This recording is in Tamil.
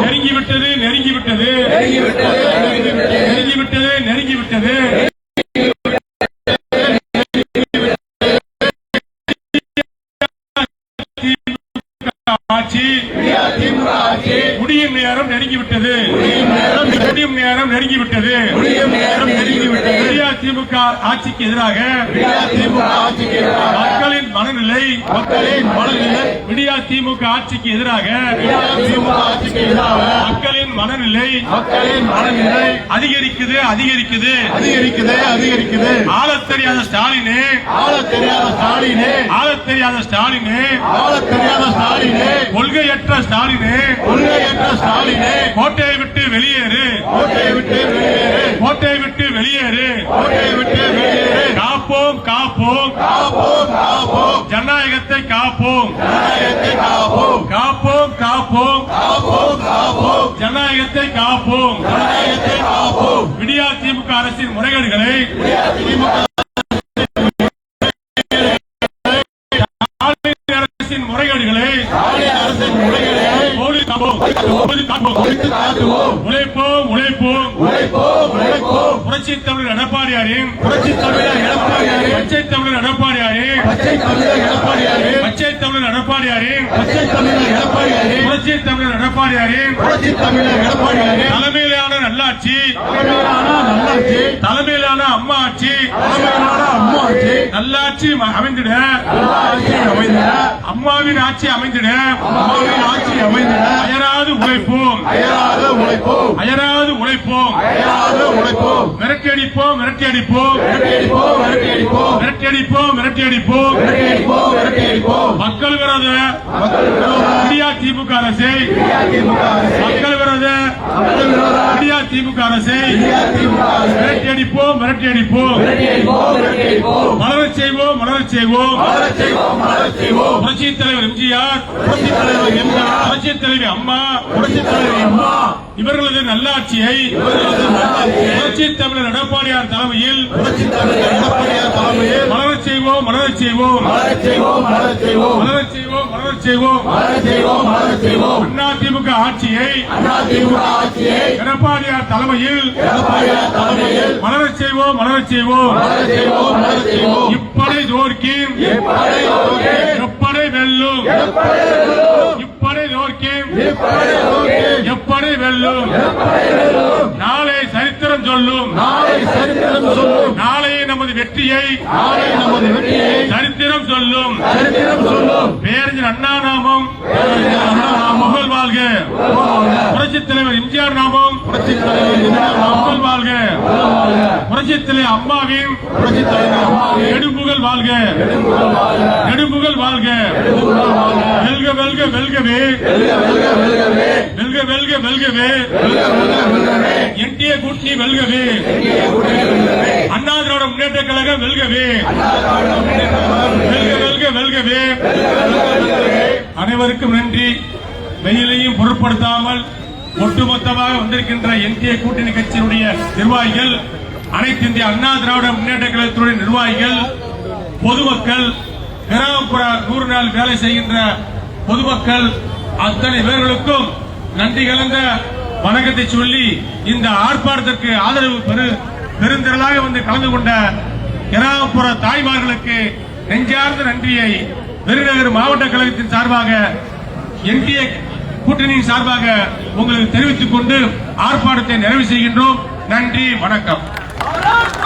நெருங்கிவிட்டது நெருங்கிவிட்டது நெருங்கிவிட்டது நெருங்கிவிட்டது ஆட்சி முடியும் நேரம் நெருங்கிவிட்டது முடியும் நேரம் நெருங்கிவிட்டது திமுக ஆட்சிக்கு எதிராக மக்களின் மனநிலை விடியா திமுக ஆட்சிக்கு எதிராக மக்களின் மனநிலை அதிகரிக்குது அதிகரிக்குது அதிகரிக்குது அதிகரிக்குது ஆளத் தெரியாத ஸ்டாலினே ஆளத் தெரியாத ஸ்டாலினே ஆளத் தெரியாத ஸ்டாலினே ஆளத் தெரியாத ஸ்டாலினே கொள்கையற்ற ஸ்டாலினே கொள்கையற்ற ஸ்டாலினே கோட்டையை விட்டு வெளியேறு கோட்டையை விட்டு வெளியேறு கோட்டையை விட்டு வெளியேறு கோட்டையை விட்டு வெளியேறு காப்போம் காப்போம் காப்போம் காப்போம் ஜனநாயகத்தை காப்போம் ஜனநாயகத்தை காப்போம் காப்போம் காப்போம் காப்போம் காப்போம் ஜனநாயகத்தை காப்போம் ஜனநாயகத்தை காப்போம் விடியா திமுக அரசின் முறைகேடுகளை உழைப்போம் உழைப்போம் உழைப்போம் புரட்சி தமிழர் எடப்பாடியாரின் புரட்சி தமிழர் எடப்பாடியாரின் பச்சை தமிழர் எடப்பாடியாரின் பச்சை தமிழர் எடப்பாடியாரின் பச்சை தமிழர் எடப்பாடியாரின் பச்சை தமிழர் எடப்பாடியாரின் புரட்சி தமிழர் எடப்பாடியாரின் புரட்சி தமிழர் எடப்பாடியாரின் தலைமையிலான நல்லாட்சி தலைமையிலான அம்மா ஆட்சி நல்லாட்சி அமைந்திட அம்மாவின் ஆட்சி அமைந்திட அயராது உழைப்போம் அயராது உழைப்போம் அயராது உழைப்போம் அயராது உழைப்போம் மிரட்டி அடிப்போம் மிரட்டி அடிப்போம் மிரட்டி அடிப்போம் மிரட்டி அடிப்போம் மிரட்டி அடிப்போம் மிரட்டி அடிப்போம் மிரட்டி அடிப்போம் மக்கள் விரோத விடியா திமுக அரசை மக்கள் விரோத விடியா திமுக அரசை மிரட்டி அடிப்போம் மிரட்டி அடிப்போம் மலரச் செய்வோம் மலரச் செய்வோம் புரட்சி தலைவர் எம்ஜிஆர் புரட்சி தலைவி அம்மா இவர்களது நல்லாட்சியை புரட்சி தமிழர் எடப்பாடியார் தலைமையில் மலரச் செய்வோம் மலரச் செய்வோம் மலரச் செய்வோம் மலரச் செய்வோம் அண்ணா திமுக ஆட்சியை எடப்பாடியார் தலைமையில் மலரச் செய்வோம் மலரச் செய்வோம் இப்படை தோற்கும் எப்படை வெல்லும் இப்படை தோற்கும் எப்படி வெல்லும் நாளை சரித்திரம் சொல்லும் நாளை நமது வெற்றியை சரித்திரம் சொல்லும் பேரறிஞர் அண்ணா நாமம் புகழ் வாழ்க புரட்சி தலைவர் எம்ஜிஆர் நாமம் புகழ் வாழ்க புரட்சி தலைவர் அம்மாவின் நெடும்புகழ் வாழ்க நெடும்புகழ் வாழ்க வெல்க வெல்க வெல்கவே வெல்க வெல்க வெல்கவே என்டிஏ கூட்டணி வெல்கவே அண்ணா திராவிட முன்னேற்ற கழகம் வெல்கவே வெல்க வெல்க வெல்கவே அனைவருக்கும் நன்றி. வெயிலையும் பொருட்படுத்தாமல் ஒட்டுமொத்தமாக வந்திருக்கின்ற என்டிஏ கூட்டணி கட்சியினுடைய நிர்வாகிகள், அனைத்து இந்திய அண்ணா திராவிட முன்னேற்ற கழகத்தினுடைய நிர்வாகிகள், பொதுமக்கள், கிராமப்புற 100 நாள் வேலை செய்கின்ற பொதுமக்கள் அத்தனை பேர்களுக்கும் நன்றி கலந்த வணக்கத்தை சொல்லி இந்த ஆர்ப்பாட்டத்திற்கு ஆதரவு பெருந்திரளாக வந்து கலந்து கொண்ட கிராமப்புற தாய்மார்களுக்கு நெஞ்சார்ந்த நன்றியை விருதுநகர் மாவட்ட கழகத்தின் சார்பாக என்டிஏ கூட்டணியின் சார்பாக உங்களுக்கு தெரிவித்துக் கொண்டு ஆர்ப்பாட்டத்தை நிறைவு செய்கின்றோம். நன்றி, வணக்கம்.